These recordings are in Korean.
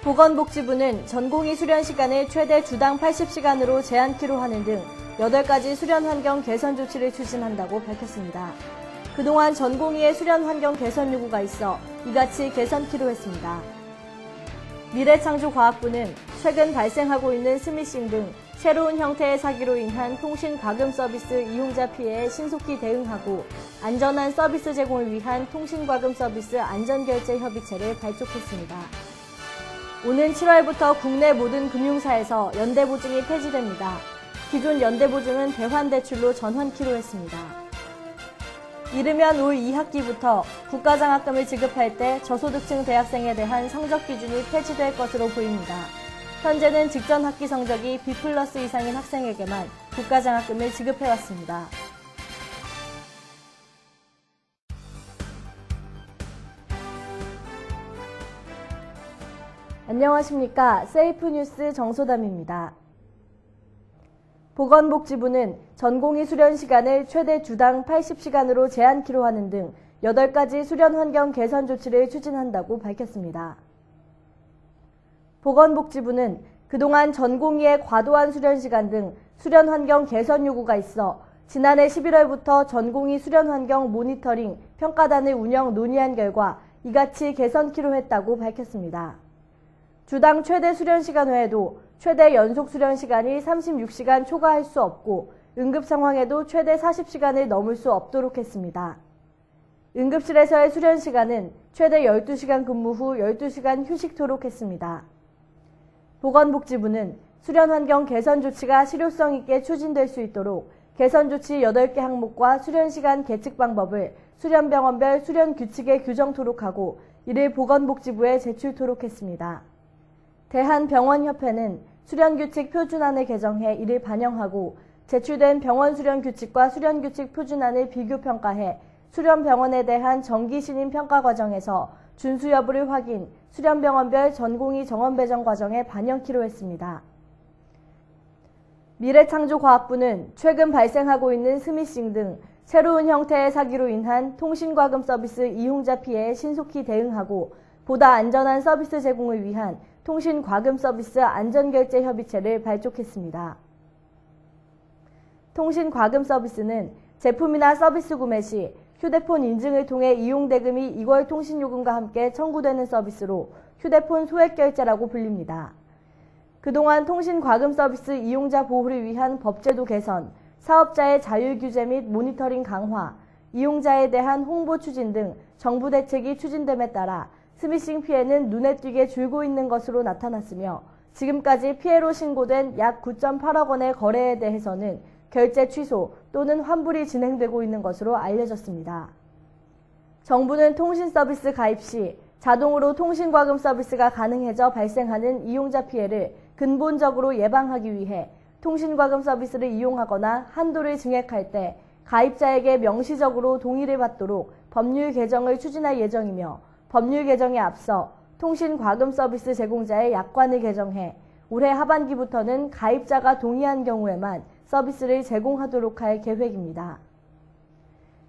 보건복지부는 전공의 수련 시간을 최대 주당 80시간으로 제한키로 하는 등 8가지 수련 환경 개선 조치를 추진한다고 밝혔습니다. 그동안 전공의의 수련 환경 개선 요구가 있어 이같이 개선키로 했습니다. 미래창조과학부는 최근 발생하고 있는 스미싱 등 새로운 형태의 사기로 인한 통신 과금 서비스 이용자 피해에 신속히 대응하고 안전한 서비스 제공을 위한 통신 과금 서비스 안전결제 협의체를 발족했습니다. 오는 7월부터 국내 모든 금융사에서 연대보증이 폐지됩니다. 기존 연대보증은 대환대출로 전환키로 했습니다. 이르면 올 2학기부터 국가장학금을 지급할 때 저소득층 대학생에 대한 성적 기준이 폐지될 것으로 보입니다. 현재는 직전 학기 성적이 B+ 이상인 학생에게만 국가장학금을 지급해왔습니다. 안녕하십니까. 세이프뉴스 정소담입니다. 보건복지부는 전공의 수련 시간을 최대 주당 80시간으로 제한키로 하는 등 8가지 수련 환경 개선 조치를 추진한다고 밝혔습니다. 보건복지부는 그동안 전공의의 과도한 수련 시간 등 수련 환경 개선 요구가 있어 지난해 11월부터 전공의 수련 환경 모니터링 평가단을 운영 논의한 결과 이같이 개선키로 했다고 밝혔습니다. 주당 최대 수련 시간 외에도 최대 연속 수련 시간이 36시간 초과할 수 없고 응급 상황에도 최대 40시간을 넘을 수 없도록 했습니다. 응급실에서의 수련 시간은 최대 12시간 근무 후 12시간 휴식토록 했습니다. 보건복지부는 수련 환경 개선 조치가 실효성 있게 추진될 수 있도록 개선 조치 8개 항목과 수련 시간 계측 방법을 수련병원별 수련 규칙에 규정토록 하고 이를 보건복지부에 제출토록 했습니다. 대한병원협회는 수련규칙 표준안을 개정해 이를 반영하고 제출된 병원 수련규칙과 수련규칙 표준안을 비교평가해 수련병원에 대한 정기신임 평가 과정에서 준수 여부를 확인, 수련병원별 전공의 정원 배정 과정에 반영키로 했습니다. 미래창조과학부는 최근 발생하고 있는 스미싱 등 새로운 형태의 사기로 인한 통신과금 서비스 이용자 피해에 신속히 대응하고 보다 안전한 서비스 제공을 위한 통신 과금 서비스 안전결제 협의체를 발족했습니다. 통신 과금 서비스는 제품이나 서비스 구매 시 휴대폰 인증을 통해 이용 대금이 이월 통신요금과 함께 청구되는 서비스로 휴대폰 소액결제라고 불립니다. 그동안 통신 과금 서비스 이용자 보호를 위한 법제도 개선, 사업자의 자율 규제 및 모니터링 강화, 이용자에 대한 홍보 추진 등 정부 대책이 추진됨에 따라 스미싱 피해는 눈에 띄게 줄고 있는 것으로 나타났으며 지금까지 피해로 신고된 약 9.8억 원의 거래에 대해서는 결제 취소 또는 환불이 진행되고 있는 것으로 알려졌습니다. 정부는 통신 서비스 가입 시 자동으로 통신과금 서비스가 가능해져 발생하는 이용자 피해를 근본적으로 예방하기 위해 통신과금 서비스를 이용하거나 한도를 증액할 때 가입자에게 명시적으로 동의를 받도록 법률 개정을 추진할 예정이며 법률 개정에 앞서 통신과금 서비스 제공자의 약관을 개정해 올해 하반기부터는 가입자가 동의한 경우에만 서비스를 제공하도록 할 계획입니다.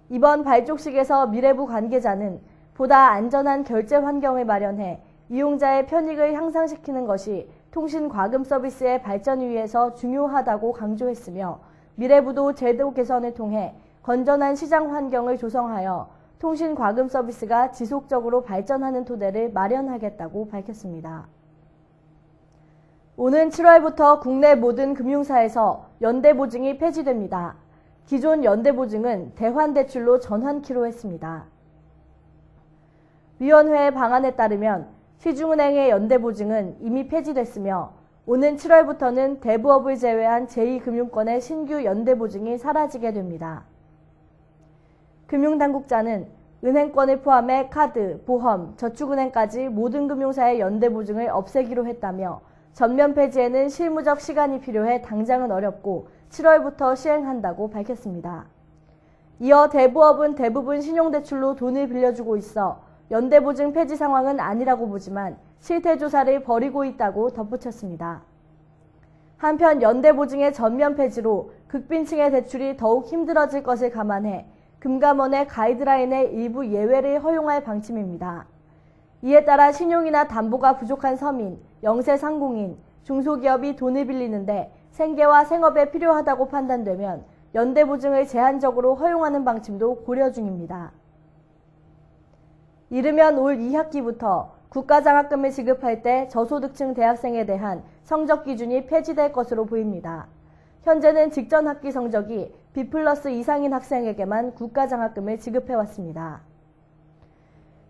이번 발족식에서 미래부 관계자는 보다 안전한 결제 환경을 마련해 이용자의 편익을 향상시키는 것이 통신과금 서비스의 발전을 위해서 중요하다고 강조했으며 미래부도 제도 개선을 통해 건전한 시장 환경을 조성하여 통신과금 서비스가 지속적으로 발전하는 토대를 마련하겠다고 밝혔습니다. 오는 7월부터 국내 모든 금융사에서 연대보증이 폐지됩니다. 기존 연대보증은 대환대출로 전환키로 했습니다. 위원회의 방안에 따르면 시중은행의 연대보증은 이미 폐지됐으며 오는 7월부터는 대부업을 제외한 제2금융권의 신규 연대보증이 사라지게 됩니다. 금융당국자는 은행권을 포함해 카드, 보험, 저축은행까지 모든 금융사의 연대보증을 없애기로 했다며 전면 폐지에는 실무적 시간이 필요해 당장은 어렵고 7월부터 시행한다고 밝혔습니다. 이어 대부업은 대부분 신용대출로 돈을 빌려주고 있어 연대보증 폐지 상황은 아니라고 보지만 실태조사를 벌이고 있다고 덧붙였습니다. 한편 연대보증의 전면 폐지로 극빈층의 대출이 더욱 힘들어질 것을 감안해 금감원의 가이드라인의 일부 예외를 허용할 방침입니다. 이에 따라 신용이나 담보가 부족한 서민, 영세 상공인, 중소기업이 돈을 빌리는데 생계와 생업에 필요하다고 판단되면 연대보증을 제한적으로 허용하는 방침도 고려 중입니다. 이르면 올 2학기부터 국가장학금을 지급할 때 저소득층 대학생에 대한 성적 기준이 폐지될 것으로 보입니다. 현재는 직전 학기 성적이 B+ 이상인 학생에게만 국가장학금을 지급해왔습니다.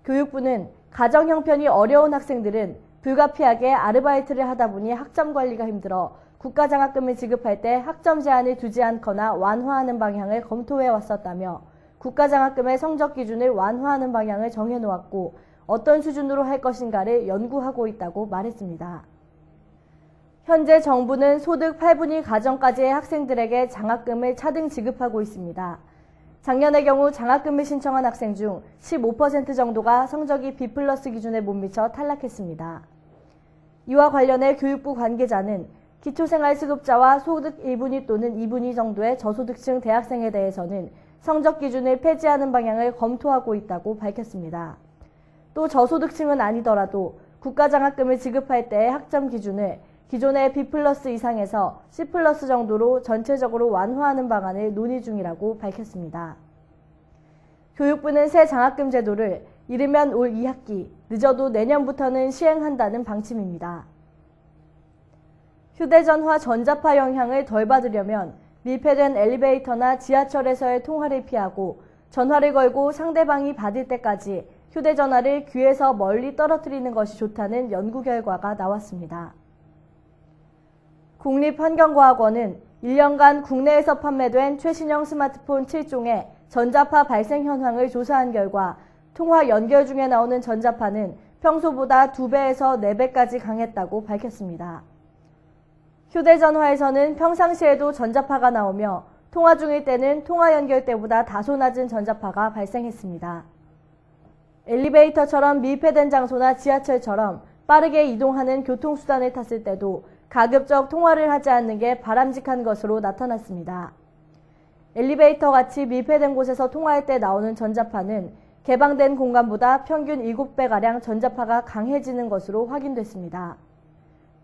교육부는 가정 형편이 어려운 학생들은 불가피하게 아르바이트를 하다 보니 학점 관리가 힘들어 국가장학금을 지급할 때 학점 제한을 두지 않거나 완화하는 방향을 검토해 왔었다며 국가장학금의 성적 기준을 완화하는 방향을 정해놓았고 어떤 수준으로 할 것인가를 연구하고 있다고 말했습니다. 현재 정부는 소득 8분위 가정까지의 학생들에게 장학금을 차등 지급하고 있습니다. 작년의 경우 장학금을 신청한 학생 중 15% 정도가 성적이 B+ 기준에 못 미쳐 탈락했습니다. 이와 관련해 교육부 관계자는 기초생활수급자와 소득 1분위 또는 2분위 정도의 저소득층 대학생에 대해서는 성적 기준을 폐지하는 방향을 검토하고 있다고 밝혔습니다. 또 저소득층은 아니더라도 국가장학금을 지급할 때의 학점 기준을 기존의 B+ 이상에서 C+ 정도로 전체적으로 완화하는 방안을 논의 중이라고 밝혔습니다. 교육부는 새 장학금 제도를 이르면 올 2학기, 늦어도 내년부터는 시행한다는 방침입니다. 휴대전화 전자파 영향을 덜 받으려면 밀폐된 엘리베이터나 지하철에서의 통화를 피하고 전화를 걸고 상대방이 받을 때까지 휴대전화를 귀에서 멀리 떨어뜨리는 것이 좋다는 연구 결과가 나왔습니다. 국립환경과학원은 1년간 국내에서 판매된 최신형 스마트폰 7종의 전자파 발생 현황을 조사한 결과 통화 연결 중에 나오는 전자파는 평소보다 2배에서 4배까지 강했다고 밝혔습니다. 휴대전화에서는 평상시에도 전자파가 나오며 통화 중일 때는 통화 연결 때보다 다소 낮은 전자파가 발생했습니다. 엘리베이터처럼 밀폐된 장소나 지하철처럼 빠르게 이동하는 교통수단을 탔을 때도 가급적 통화를 하지 않는 게 바람직한 것으로 나타났습니다. 엘리베이터 같이 밀폐된 곳에서 통화할 때 나오는 전자파는 개방된 공간보다 평균 7배가량 전자파가 강해지는 것으로 확인됐습니다.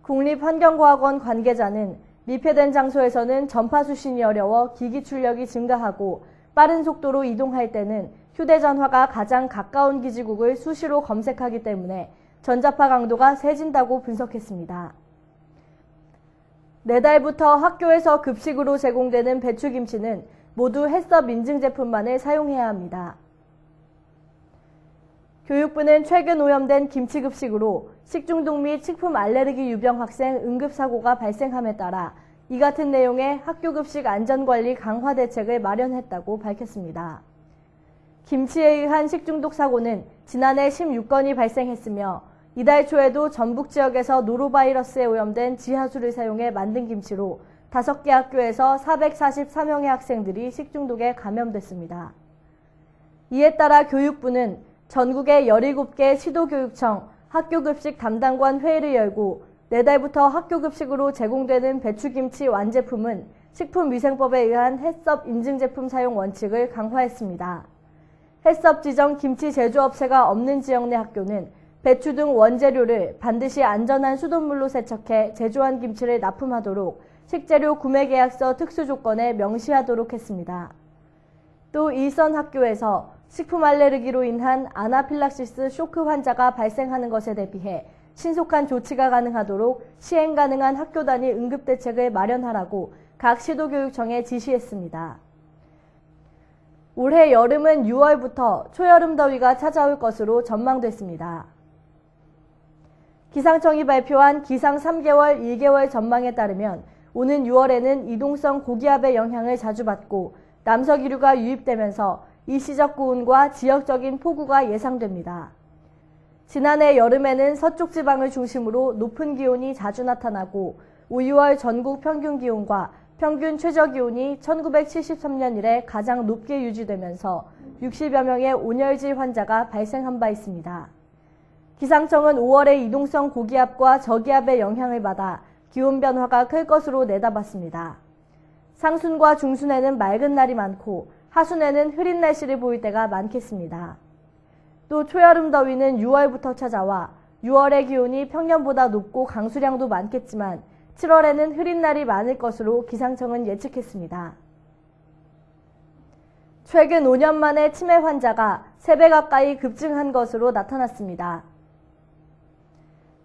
국립환경과학원 관계자는 밀폐된 장소에서는 전파 수신이 어려워 기기 출력이 증가하고 빠른 속도로 이동할 때는 휴대전화가 가장 가까운 기지국을 수시로 검색하기 때문에 전자파 강도가 세진다고 분석했습니다. 내달부터 학교에서 급식으로 제공되는 배추김치는 모두 햇섭 인증 제품만을 사용해야 합니다. 교육부는 최근 오염된 김치급식으로 식중독 및 식품 알레르기 유병 학생 응급사고가 발생함에 따라 이 같은 내용의 학교급식 안전관리 강화 대책을 마련했다고 밝혔습니다. 김치에 의한 식중독 사고는 지난해 16건이 발생했으며 이달 초에도 전북 지역에서 노로바이러스에 오염된 지하수를 사용해 만든 김치로 5개 학교에서 444명의 학생들이 식중독에 감염됐습니다. 이에 따라 교육부는 전국의 17개 시도교육청 학교급식 담당관 회의를 열고 내달부터 학교급식으로 제공되는 배추김치 완제품은 식품위생법에 의한 햇섭 인증제품 사용 원칙을 강화했습니다. 햇섭 지정 김치 제조업체가 없는 지역 내 학교는 배추 등 원재료를 반드시 안전한 수돗물로 세척해 제조한 김치를 납품하도록 식재료 구매 계약서 특수 조건에 명시하도록 했습니다. 또 일선 학교에서 식품 알레르기로 인한 아나필락시스 쇼크 환자가 발생하는 것에 대비해 신속한 조치가 가능하도록 시행 가능한 학교 단위 응급대책을 마련하라고 각 시도교육청에 지시했습니다. 올해 여름은 6월부터 초여름 더위가 찾아올 것으로 전망됐습니다. 기상청이 발표한 기상 3개월, 1개월 전망에 따르면 오는 6월에는 이동성 고기압의 영향을 자주 받고 남서기류가 유입되면서 일시적 고온과 지역적인 폭우가 예상됩니다. 지난해 여름에는 서쪽 지방을 중심으로 높은 기온이 자주 나타나고 5, 6월 전국 평균 기온과 평균 최저 기온이 1973년 이래 가장 높게 유지되면서 60여 명의 온열질 환자가 발생한 바 있습니다. 기상청은 5월에 이동성 고기압과 저기압의 영향을 받아 기온 변화가 클 것으로 내다봤습니다. 상순과 중순에는 맑은 날이 많고 하순에는 흐린 날씨를 보일 때가 많겠습니다. 또 초여름 더위는 6월부터 찾아와 6월의 기온이 평년보다 높고 강수량도 많겠지만 7월에는 흐린 날이 많을 것으로 기상청은 예측했습니다. 최근 5년 만에 치매 환자가 3배 가까이 급증한 것으로 나타났습니다.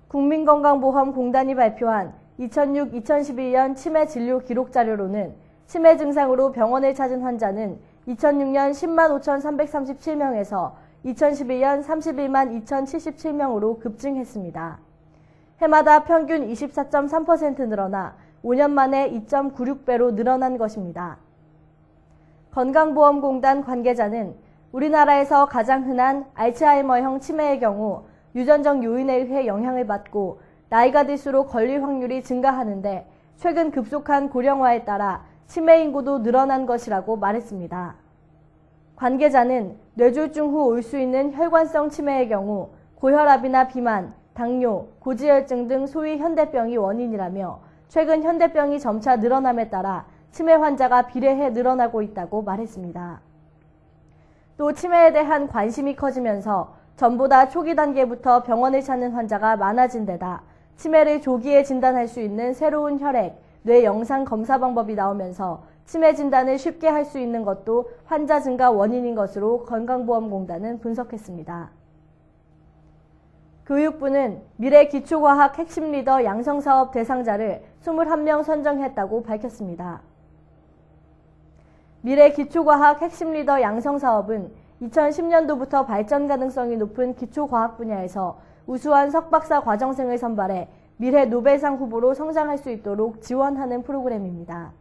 국민건강보험공단이 발표한 2006-2011년 치매 진료 기록 자료로는 치매 증상으로 병원을 찾은 환자는 2006년 10만 5,337명에서 2011년 31만 2,077명으로 급증했습니다. 해마다 평균 24.3% 늘어나 5년 만에 2.96배로 늘어난 것입니다. 건강보험공단 관계자는 우리나라에서 가장 흔한 알츠하이머형 치매의 경우 유전적 요인에 의해 영향을 받고 나이가 들수록 걸릴 확률이 증가하는데 최근 급속한 고령화에 따라 치매 인구도 늘어난 것이라고 말했습니다. 관계자는 뇌졸중 후 올 수 있는 혈관성 치매의 경우 고혈압이나 비만, 당뇨, 고지혈증 등 소위 현대병이 원인이라며 최근 현대병이 점차 늘어남에 따라 치매 환자가 비례해 늘어나고 있다고 말했습니다. 또 치매에 대한 관심이 커지면서 전보다 초기 단계부터 병원을 찾는 환자가 많아진 데다 치매를 조기에 진단할 수 있는 새로운 혈액, 뇌 영상 검사 방법이 나오면서 치매 진단을 쉽게 할 수 있는 것도 환자 증가 원인인 것으로 건강보험공단은 분석했습니다. 교육부는 미래 기초과학 핵심 리더 양성사업 대상자를 21명 선정했다고 밝혔습니다. 미래 기초과학 핵심 리더 양성사업은 2010년도부터 발전 가능성이 높은 기초과학 분야에서 우수한 석박사 과정생을 선발해 미래 노벨상 후보로 성장할 수 있도록 지원하는 프로그램입니다.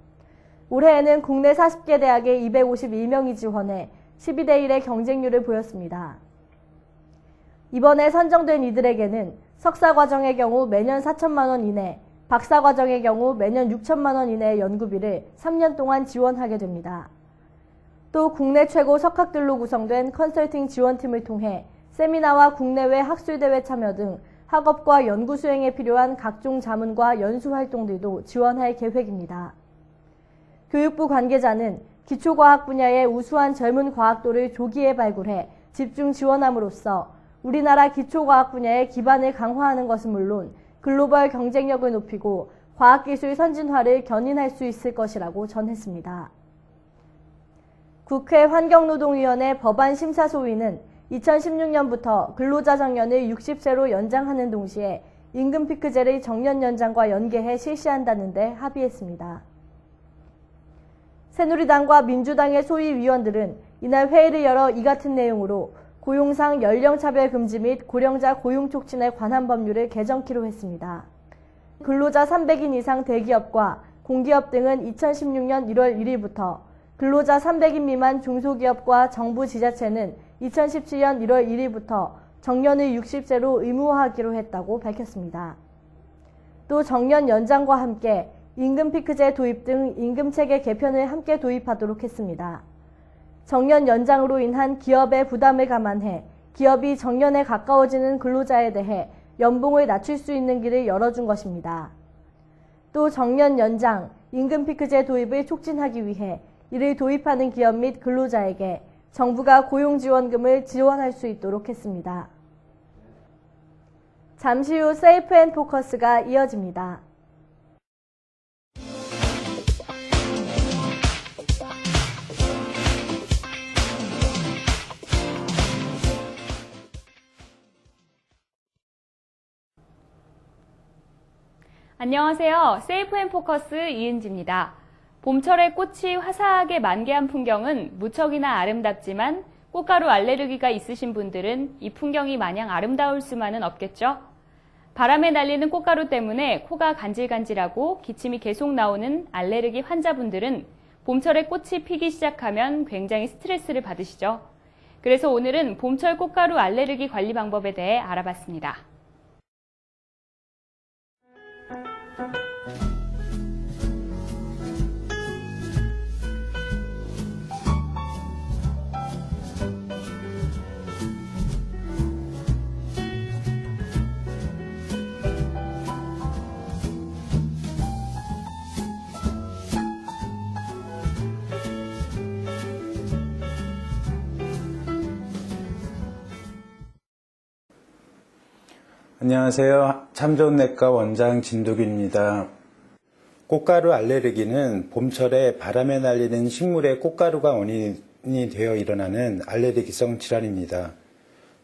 올해에는 국내 40개 대학의 251명이 지원해 12대 1의 경쟁률을 보였습니다. 이번에 선정된 이들에게는 석사과정의 경우 매년 4천만 원 이내, 박사과정의 경우 매년 6천만 원 이내의 연구비를 3년 동안 지원하게 됩니다. 또 국내 최고 석학들로 구성된 컨설팅 지원팀을 통해 세미나와 국내외 학술대회 참여 등 학업과 연구 수행에 필요한 각종 자문과 연수 활동들도 지원할 계획입니다. 교육부 관계자는 기초과학 분야의 우수한 젊은 과학도를 조기에 발굴해 집중 지원함으로써 우리나라 기초과학 분야의 기반을 강화하는 것은 물론 글로벌 경쟁력을 높이고 과학기술 선진화를 견인할 수 있을 것이라고 전했습니다. 국회 환경노동위원회 법안심사소위는 2016년부터 근로자 정년을 60세로 연장하는 동시에 임금 피크제를 정년 연장과 연계해 실시한다는 데 합의했습니다. 새누리당과 민주당의 소위위원들은 이날 회의를 열어 이 같은 내용으로 고용상 연령차별 금지 및 고령자 고용 촉진에 관한 법률을 개정키로 했습니다. 근로자 300인 이상 대기업과 공기업 등은 2016년 1월 1일부터 근로자 300인 미만 중소기업과 정부 지자체는 2017년 1월 1일부터 정년을 60세로 의무화하기로 했다고 밝혔습니다. 또 정년 연장과 함께 임금 피크제 도입 등 임금체계 개편을 함께 도입하도록 했습니다. 정년 연장으로 인한 기업의 부담을 감안해 기업이 정년에 가까워지는 근로자에 대해 연봉을 낮출 수 있는 길을 열어준 것입니다. 또 정년 연장, 임금 피크제 도입을 촉진하기 위해 이를 도입하는 기업 및 근로자에게 정부가 고용지원금을 지원할 수 있도록 했습니다. 잠시 후 세이프 앤 포커스가 이어집니다. 안녕하세요. 세이프 앤 포커스 이은지입니다. 봄철에 꽃이 화사하게 만개한 풍경은 무척이나 아름답지만 꽃가루 알레르기가 있으신 분들은 이 풍경이 마냥 아름다울 수만은 없겠죠? 바람에 날리는 꽃가루 때문에 코가 간질간질하고 기침이 계속 나오는 알레르기 환자분들은 봄철에 꽃이 피기 시작하면 굉장히 스트레스를 받으시죠? 그래서 오늘은 봄철 꽃가루 알레르기 관리 방법에 대해 알아봤습니다. 안녕하세요. 참 좋은 내과 원장 진도균입니다. 꽃가루 알레르기는 봄철에 바람에 날리는 식물의 꽃가루가 원인이 되어 일어나는 알레르기성 질환입니다.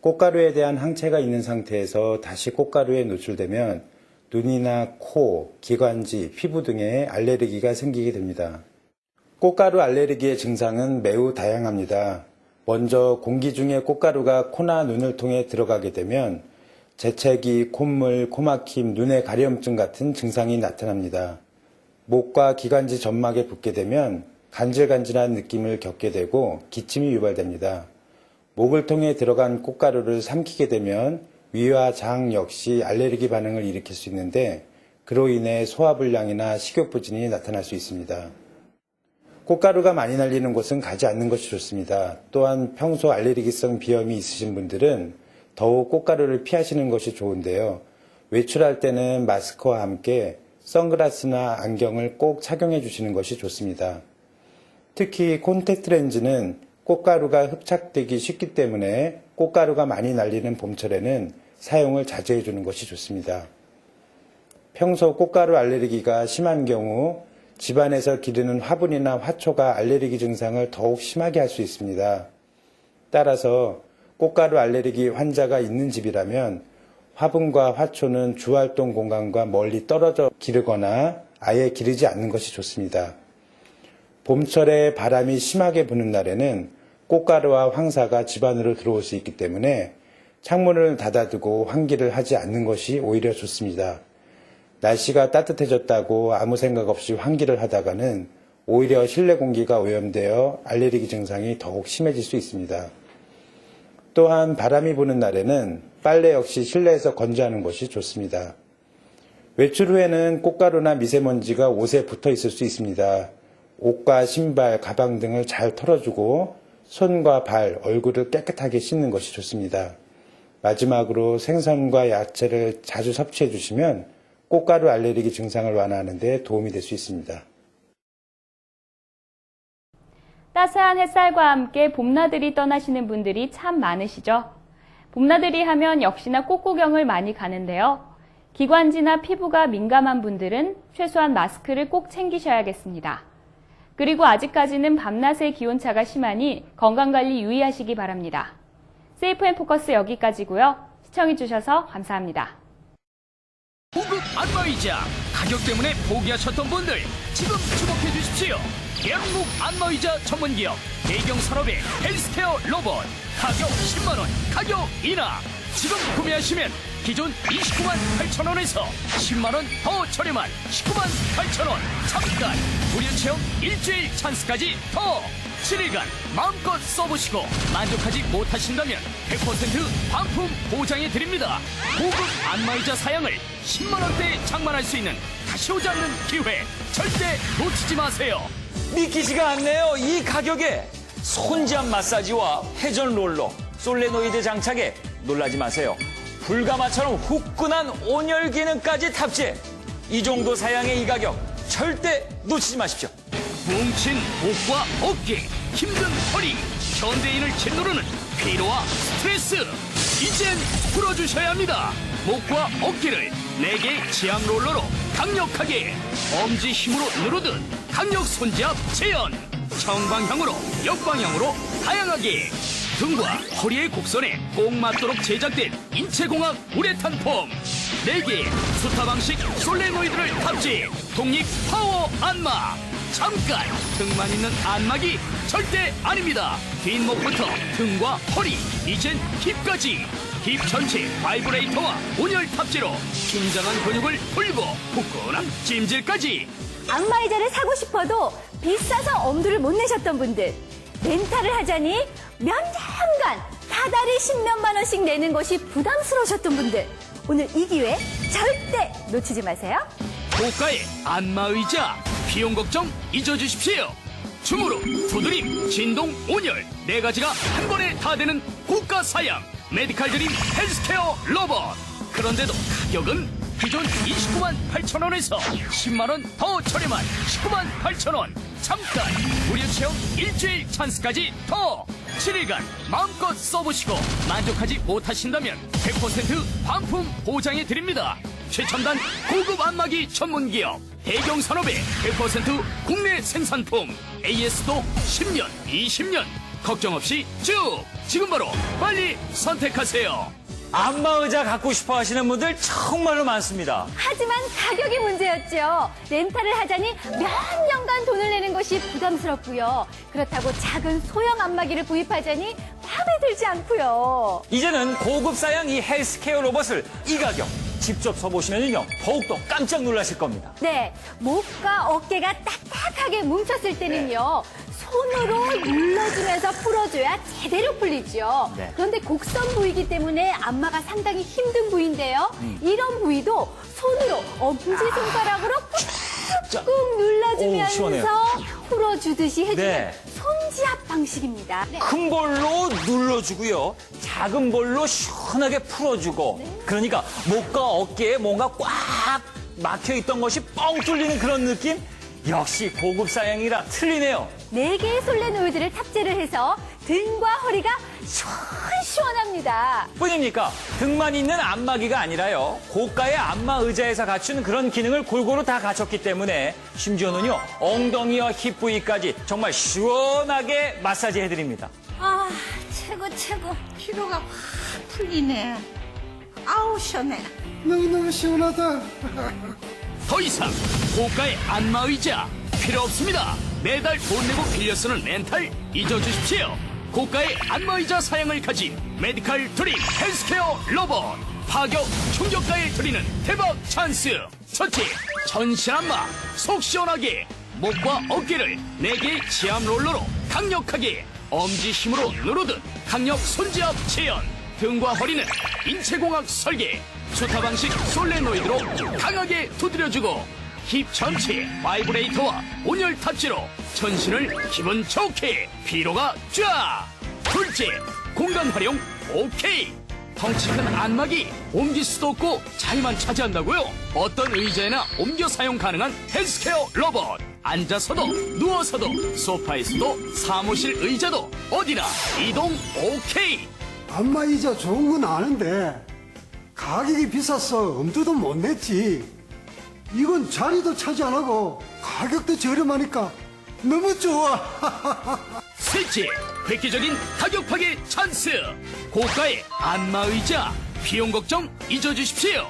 꽃가루에 대한 항체가 있는 상태에서 다시 꽃가루에 노출되면 눈이나 코, 기관지, 피부 등의 알레르기가 생기게 됩니다. 꽃가루 알레르기의 증상은 매우 다양합니다. 먼저 공기 중에 꽃가루가 코나 눈을 통해 들어가게 되면 재채기, 콧물, 코막힘, 눈의 가려움증 같은 증상이 나타납니다. 목과 기관지 점막에 붙게 되면 간질간질한 느낌을 겪게 되고 기침이 유발됩니다. 목을 통해 들어간 꽃가루를 삼키게 되면 위와 장 역시 알레르기 반응을 일으킬 수 있는데 그로 인해 소화불량이나 식욕부진이 나타날 수 있습니다. 꽃가루가 많이 날리는 곳은 가지 않는 것이 좋습니다. 또한 평소 알레르기성 비염이 있으신 분들은 더욱 꽃가루를 피하시는 것이 좋은데요. 외출할 때는 마스크와 함께 선글라스나 안경을 꼭 착용해 주시는 것이 좋습니다. 특히 콘택트 렌즈는 꽃가루가 흡착되기 쉽기 때문에 꽃가루가 많이 날리는 봄철에는 사용을 자제해 주는 것이 좋습니다. 평소 꽃가루 알레르기가 심한 경우 집안에서 기르는 화분이나 화초가 알레르기 증상을 더욱 심하게 할 수 있습니다. 따라서 꽃가루 알레르기 환자가 있는 집이라면 화분과 화초는 주활동 공간과 멀리 떨어져 기르거나 아예 기르지 않는 것이 좋습니다. 봄철에 바람이 심하게 부는 날에는 꽃가루와 황사가 집 안으로 들어올 수 있기 때문에 창문을 닫아두고 환기를 하지 않는 것이 오히려 좋습니다. 날씨가 따뜻해졌다고 아무 생각 없이 환기를 하다가는 오히려 실내 공기가 오염되어 알레르기 증상이 더욱 심해질 수 있습니다. 또한 바람이 부는 날에는 빨래 역시 실내에서 건조하는 것이 좋습니다. 외출 후에는 꽃가루나 미세먼지가 옷에 붙어 있을 수 있습니다. 옷과 신발, 가방 등을 잘 털어주고 손과 발, 얼굴을 깨끗하게 씻는 것이 좋습니다. 마지막으로 생선과 야채를 자주 섭취해 주시면 꽃가루 알레르기 증상을 완화하는 데 도움이 될 수 있습니다. 따스한 햇살과 함께 봄나들이 떠나시는 분들이 참 많으시죠? 봄나들이 하면 역시나 꽃구경을 많이 가는데요. 기관지나 피부가 민감한 분들은 최소한 마스크를 꼭 챙기셔야겠습니다. 그리고 아직까지는 밤낮의 기온차가 심하니 건강관리 유의하시기 바랍니다. 세이프앤포커스 여기까지고요. 시청해주셔서 감사합니다. 고급 안마의자 가격 때문에 포기하셨던 분들 지금 주목해 주십시오. 대한민국 안마의자 전문기업 대경산업의 헬스케어 로봇 가격 10만원 가격 인하. 지금 구매하시면 기존 29만 8천원에서 10만원 더 저렴한 19만 8천원 잠깐 무료 체험 일주일 찬스까지 더 7일간 마음껏 써보시고 만족하지 못하신다면 100% 반품 보장해 드립니다. 고급 안마의자 사양을 10만원대에 장만할 수 있는 다시 오지 않는 기회 절대 놓치지 마세요. 믿기지가 않네요. 이 가격에 손잡 마사지와 회전 롤러, 솔레노이드 장착에 놀라지 마세요. 불가마처럼 후끈한 온열 기능까지 탑재. 이 정도 사양의 이 가격 절대 놓치지 마십시오. 뭉친 목과 어깨, 힘든 허리, 현대인을 짓누르는 피로와 스트레스 이젠 풀어주셔야 합니다. 목과 어깨를 4개 지압 롤러로 강력하게 엄지 힘으로 누르듯 강력 손잡 재현 정방향으로 역방향으로 다양하게 등과 허리의 곡선에 꼭 맞도록 제작된 인체공학 우레탄 폼 4개 수타 방식 솔레노이드를 탑재 독립 파워 안마. 잠깐 등만 있는 안마기 절대 아닙니다. 뒷목부터 등과 허리 이젠 힙까지 힙 전체 바이브레이터와 온열 탑재로 긴장한 근육을 풀고 후끈한 찜질까지. 안마의자를 사고 싶어도 비싸서 엄두를 못 내셨던 분들, 렌탈을 하자니 몇 년간 다달이 10몇만 원씩 내는 것이 부담스러우셨던 분들, 오늘 이 기회 절대 놓치지 마세요. 고가의 안마의자 비용 걱정 잊어주십시오. 줌으로 두드림, 진동, 온열 4가지가 한 번에 다 되는 고가 사양 메디칼 드림 헬스케어 로봇. 그런데도 가격은 기존 29만 8천원에서 10만원 더 저렴한 19만 8천원 잠깐 무료 체험 일주일 찬스까지 더 7일간 마음껏 써보시고 만족하지 못하신다면 100% 반품 보장해드립니다. 최첨단 고급 안마기 전문기업 대경산업의 100% 국내 생산품 AS도 10년, 20년 걱정 없이 쭉 지금 바로 빨리 선택하세요. 안마의자 갖고 싶어 하시는 분들 정말로 많습니다. 하지만 가격이 문제였죠. 렌탈을 하자니 몇 년간 돈을 내는 것이 부담스럽고요. 그렇다고 작은 소형 안마기를 구입하자니 마음에 들지 않고요. 이제는 고급 사양 이 헬스케어 로봇을 이 가격 직접 써보시면요 더욱더 깜짝 놀라실 겁니다. 네, 목과 어깨가 딱딱하게 뭉쳤을 때는요. 손으로 눌러주면서 풀어줘야 제대로 풀리죠. 네. 그런데 곡선 부위이기 때문에 안마가 상당히 힘든 부위인데요. 이런 부위도 손으로 엄지손가락으로 꾹꾹 오, 눌러주면서 시원해요. 풀어주듯이 해주는 네. 손지압 방식입니다. 네. 큰 볼로 눌러주고요. 작은 볼로 시원하게 풀어주고. 그러니까 목과 어깨에 뭔가 꽉 막혀있던 것이 뻥 뚫리는 그런 느낌? 역시 고급 사양이라 틀리네요. 4개의 솔레노이드를 탑재를 해서 등과 허리가 시원시원합니다. 뿐입니까? 등만 있는 안마기가 아니라요. 고가의 안마 의자에서 갖춘 그런 기능을 골고루 다 갖췄기 때문에 심지어는요. 엉덩이와 힙 부위까지 정말 시원하게 마사지 해드립니다. 아, 최고. 피로가 확 풀리네. 아우, 시원해. 너무너무 시원하다. 더 이상 고가의 안마의자 필요 없습니다. 매달 돈 내고 빌려 쓰는 렌탈 잊어주십시오. 고가의 안마의자 사양을 가진 메디칼 드림 헬스케어 로봇. 파격 충격가에 드리는 대박 찬스. 첫째, 전신 안마 속 시원하게 목과 어깨를 4개의 지압 롤러로 강력하게 엄지 힘으로 누르듯 강력 손지압 재현. 등과 허리는 인체공학 설계 수타 방식 솔레노이드로 강하게 두드려주고 힙 전체에 바이브레이터와 온열 탑재로 전신을 기분 좋게 피로가 쫙. 둘째, 공간 활용 오케이. 덩치 큰 안마기 옮길 수도 없고 자리만 차지한다고요? 어떤 의자에나 옮겨 사용 가능한 헬스케어 로봇. 앉아서도 누워서도 소파에서도 사무실 의자도 어디나 이동 오케이. 안마의자 좋은 건 아는데 가격이 비싸서 엄두도 못 냈지. 이건 자리도 차지 안 하고 가격도 저렴하니까 너무 좋아. 셋째, 획기적인 가격 파괴 찬스. 고가의 안마의자 비용 걱정 잊어주십시오.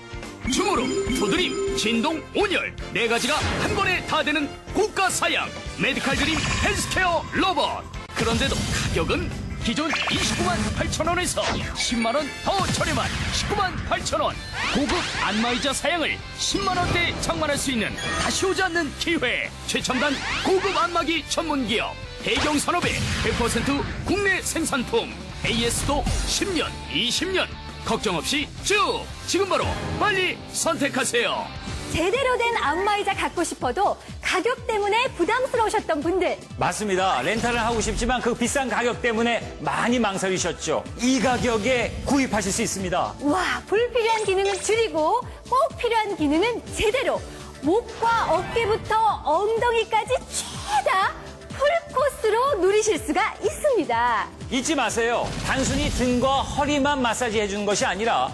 주무름, 두드림, 진동, 온열 4가지가 한 번에 다 되는 고가 사양 메디칼 드림 헬스케어 로봇. 그런데도 가격은 기존 29만 8천 원에서 10만 원 더 저렴한 19만 8천 원. 고급 안마의자 사양을 10만 원대에 장만할 수 있는 다시 오지 않는 기회. 최첨단 고급 안마기 전문기업 대경산업의 100% 국내 생산품 AS도 10년, 20년 걱정 없이 쭉 지금 바로 빨리 선택하세요. 제대로 된 안마의자 갖고 싶어도 가격 때문에 부담스러우셨던 분들. 맞습니다. 렌탈을 하고 싶지만 그 비싼 가격 때문에 많이 망설이셨죠. 이 가격에 구입하실 수 있습니다. 와, 불필요한 기능은 줄이고 꼭 필요한 기능은 제대로 목과 어깨부터 엉덩이까지 죄다 풀코스로 누리실 수가 있습니다. 잊지 마세요. 단순히 등과 허리만 마사지 해주는 것이 아니라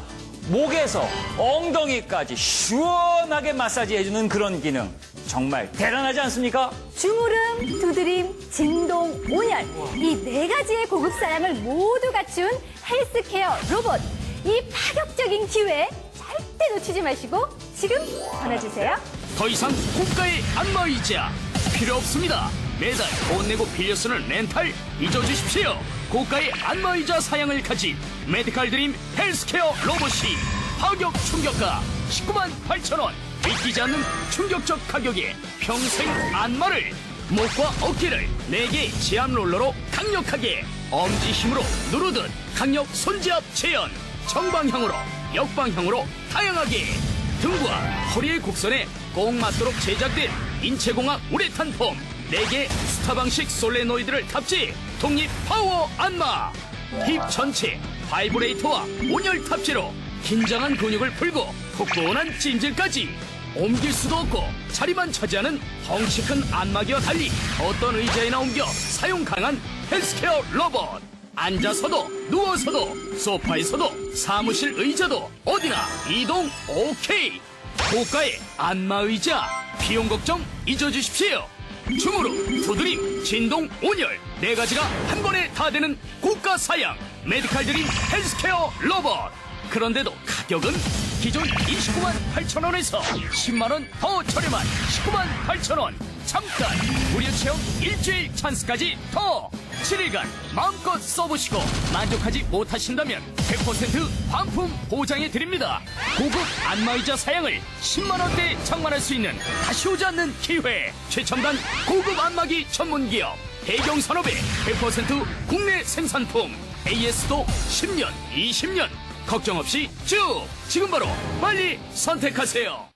목에서 엉덩이까지 시원하게 마사지 해주는 그런 기능. 정말 대단하지 않습니까? 주무름, 두드림, 진동, 온열 이 4가지의 고급 사양을 모두 갖춘 헬스케어 로봇. 이 파격적인 기회 절대 놓치지 마시고 지금 전화주세요. 더 이상 고가의 안마의자 필요 없습니다. 매달 돈 내고 빌려 쓰는 렌탈 잊어주십시오. 고가의 안마의자 사양을 가진 메디칼 드림 헬스케어 로봇이 파격 충격가 19만 8천 원. 믿기지 않는 충격적 가격에 평생 안마를 목과 어깨를 4개의 지압 롤러로 강력하게 엄지 힘으로 누르듯 강력 손지압 재현. 정방향으로 역방향으로 다양하게 등과 허리의 곡선에 꼭 맞도록 제작된 인체공학 우레탄 폼 4개 스타 방식 솔레노이드를 탑재 독립 파워 안마. 힙 전체 바이브레이터와 온열 탑재로 긴장한 근육을 풀고 푹근한 찜질까지. 옮길 수도 없고 자리만 차지하는 덩치 큰 안마기와 달리 어떤 의자에나 옮겨 사용 가능한 헬스케어 로봇. 앉아서도 누워서도 소파에서도 사무실 의자도 어디나 이동 오케이. 고가의 안마의자 비용 걱정 잊어주십시오. 주무르, 두드림, 진동, 온열 4가지가 한 번에 다 되는 고가 사양 메디칼 드림 헬스케어 로봇. 그런데도 가격은 기존 29만 8천원에서 10만원 더 저렴한 19만 8천원. 잠깐 무료 체험 일주일 찬스까지 더 7일간 마음껏 써보시고 만족하지 못하신다면 100% 반품 보장해드립니다. 고급 안마의자 사양을 10만원대에 장만할 수 있는 다시 오지 않는 기회. 최첨단 고급 안마기 전문기업 대경산업의 100% 국내 생산품. AS도 10년 20년 걱정 없이 쭉 지금 바로 빨리 선택하세요.